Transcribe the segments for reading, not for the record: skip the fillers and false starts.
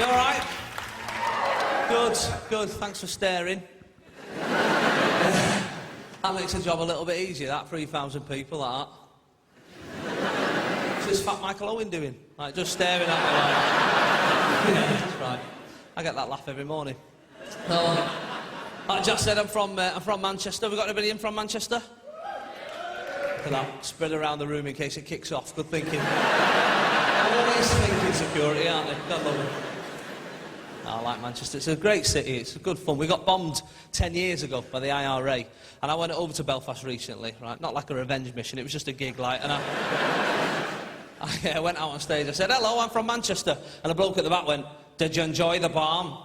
You all right? Good, good. Thanks for staring. That makes the job a little bit easier, that 3,000 people, that. What's this fat Michael Owen doing? Like, just staring at me like... Yeah, that's right. I get that laugh every morning. Like Jack said, I'm from Manchester. Have we got anybody in from Manchester? Look at that, spread around the room in case it kicks off. Good thinking. Always thinking security, aren't they? God love them. I like Manchester. It's a great city. It's good fun. We got bombed 10 years ago by the IRA, and I went over to Belfast recently, right? Not like a revenge mission. It was just a gig, like, and I went out on stage. I said, "Hello, I'm from Manchester," and a bloke at the back went, "Did you enjoy the bomb?"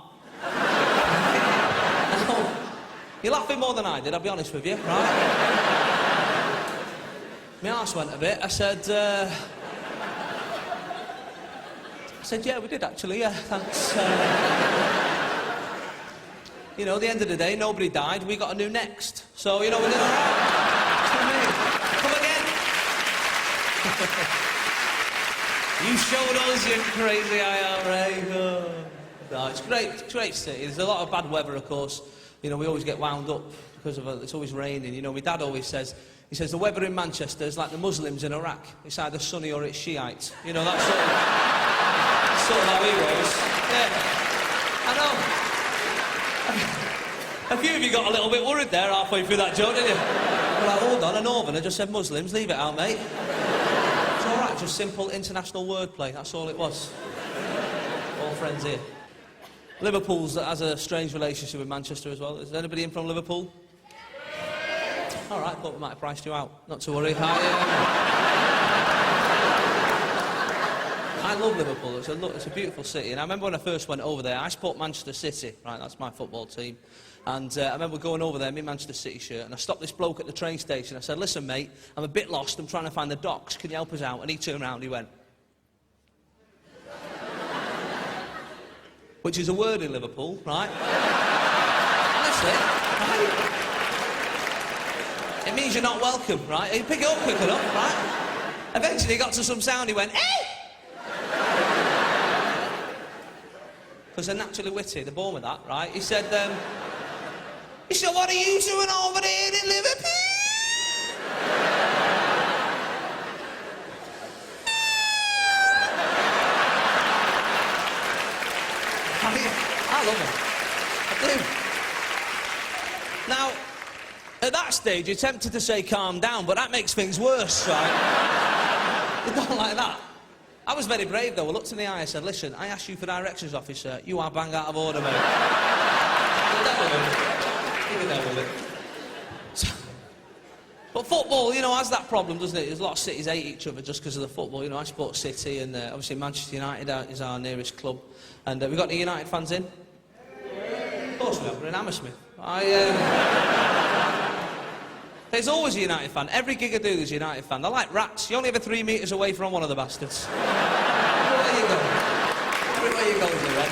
You're laughing more than I did, I'll be honest with you, right? My arse went a bit. I said, yeah, we did actually, yeah, thanks. You know, at the end of the day, nobody died, we got a new next. So, you know, we did all right. Come again. You showed us, you crazy IRA. Oh. No, it's great city. There's a lot of bad weather, of course. You know, we always get wound up because of it's always raining. You know, my dad always says, he says, the weather in Manchester is like the Muslims in Iraq. It's either sunny or it's Shiite. You know, that's sort of how he rolls. Yeah, I know. A few of you got a little bit worried there halfway through that joke, didn't you? Well, like, hold on, a northerner just said Muslims, leave it out, mate. It's all right, just simple international wordplay, that's all it was. All friends here. Liverpool has a strange relationship with Manchester as well. Is there anybody in from Liverpool? All right, thought we might have priced you out. Not to worry. I love Liverpool. It's a beautiful city. And I remember when I first went over there, I support Manchester City, right? That's my football team. And I remember going over there in my Manchester City shirt, and I stopped this bloke at the train station. I said, "Listen, mate, I'm a bit lost. I'm trying to find the docks. Can you help us out?" And he turned around and he went... Which is a word in Liverpool, right? That's it, right? It means you're not welcome, right? He picked it up quick enough, right? Eventually he got to some sound, he went, "Hey!" Because they're naturally witty, they're born with that, right? He said, "What are you doing over there in Liverpool?" I love it. I do. Now, at that stage, you're tempted to say calm down, but that makes things worse, right? You don't like that. I was very brave, though. I looked in the eye, I said, "Listen, I asked you for directions, officer. You are bang out of order, mate." Give me that with it. But football, you know, has that problem, doesn't it? There's a lot of cities hate each other just because of the football. You know, I support City, and obviously Manchester United is our nearest club. And we got any United fans in? Of course we have. We're in Hammersmith. There's always a United fan. Every gig I do, there's a United fan. They're like rats. You're only ever 3 metres away from one of the bastards. Everywhere you go. Everywhere you go, is a red.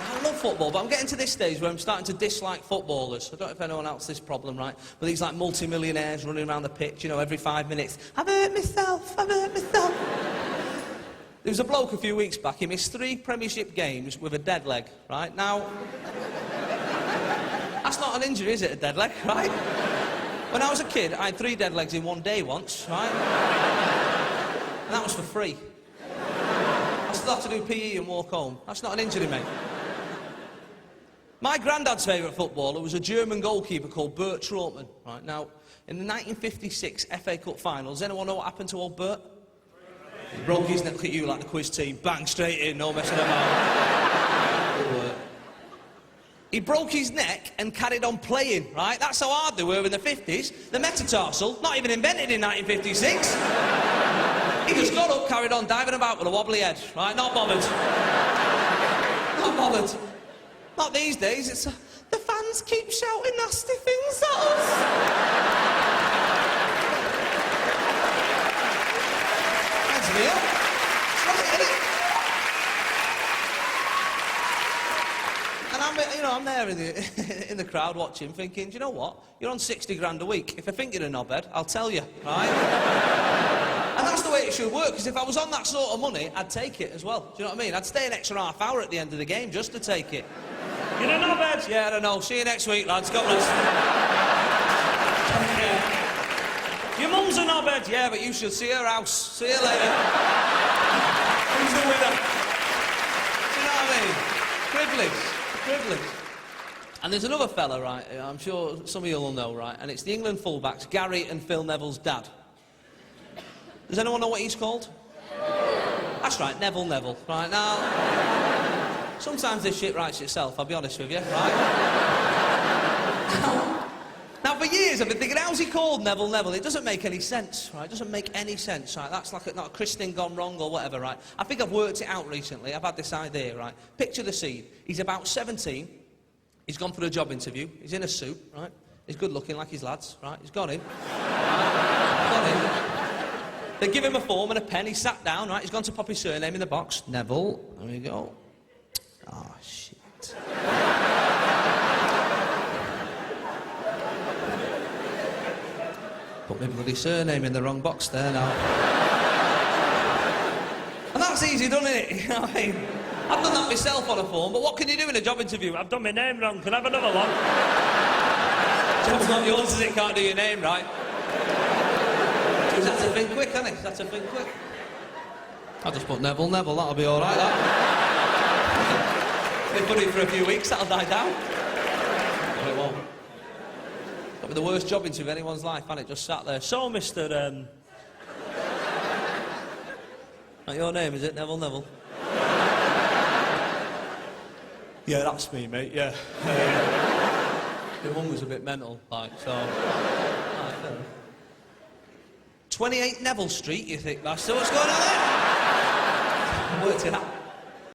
I love football, but I'm getting to this stage where I'm starting to dislike footballers. I don't know if anyone else has this problem, right? But these like multi-millionaires running around the pitch, you know, every 5 minutes. "I've hurt myself, I've hurt myself." There was a bloke a few weeks back, he missed 3 Premiership games with a dead leg, right? Now, that's not an injury, is it, a dead leg, right? When I was a kid, I had 3 dead legs in one day once, right? And that was for free. I still have to do PE and walk home. That's not an injury, mate. My granddad's favourite footballer was a German goalkeeper called Bert Trautmann, right? Now, in the 1956 FA Cup final, does anyone know what happened to old Bert? He broke his neck. Look at you, like the quiz team. Bang, straight in, no messing about. He broke his neck and carried on playing, right? That's how hard they were in the 50s. The metatarsal, not even invented in 1956. He just got up, carried on, diving about with a wobbly head, right? Not bothered. Not bothered. Not these days, it's... the fans keep shouting nasty things at us. Me up. It's right, isn't it? And I'm there in the crowd watching, thinking, do you know what? You're on 60 grand a week. If I think you're a knobhead, I'll tell you, right? And that's the way it should work, because if I was on that sort of money, I'd take it as well. Do you know what I mean? I'd stay an extra half hour at the end of the game just to take it. You don't know, bed? Yeah, I don't know. See you next week, lads. God bless. Your mum's a knobhead. Yeah, but you should see her house. See you later. Who's the winner? Do you know what I mean? Privilege. And there's another fella, right, I'm sure some of you will know, right, and it's the England fullbacks, Gary and Phil Neville's dad. Does anyone know what he's called? That's right, Neville. Right, now, sometimes this shit writes itself, I'll be honest with you, right? Now, for years I've been thinking, how's he called Neville? It doesn't make any sense, right? It doesn't make any sense, right? That's like not a christening gone wrong or whatever, right? I think I've worked it out recently. I've had this idea, right? Picture the scene. He's about 17. He's gone for a job interview. He's in a suit, right? He's good looking like his lads, right? He's gone in. They give him a form and a pen. He sat down, right? He's gone to pop his surname in the box. Neville. There we go. Oh, shit. Put my bloody surname in the wrong box there now. And that's easy done, isn't it? You know what I mean? I've done that myself on a form, but what can you do in a job interview? I've done my name wrong. Can I have another one? Job's not yours, is it? Can't do your name right. That's a thing quick, isn't it? That's a thing quick. I'll just put Neville. That'll be all right, that. Been funny for a few weeks. That'll die down. No, it won't. That'll be the worst job interview of anyone's life, hasn't it? Just sat there. So, Mr. Not your name, is it? Neville? Yeah, that's me, mate, yeah. Your mum was a bit mental, like, so... Right, fair enough. 28 Neville Street, you think, Master? What's going on there? Worked it out.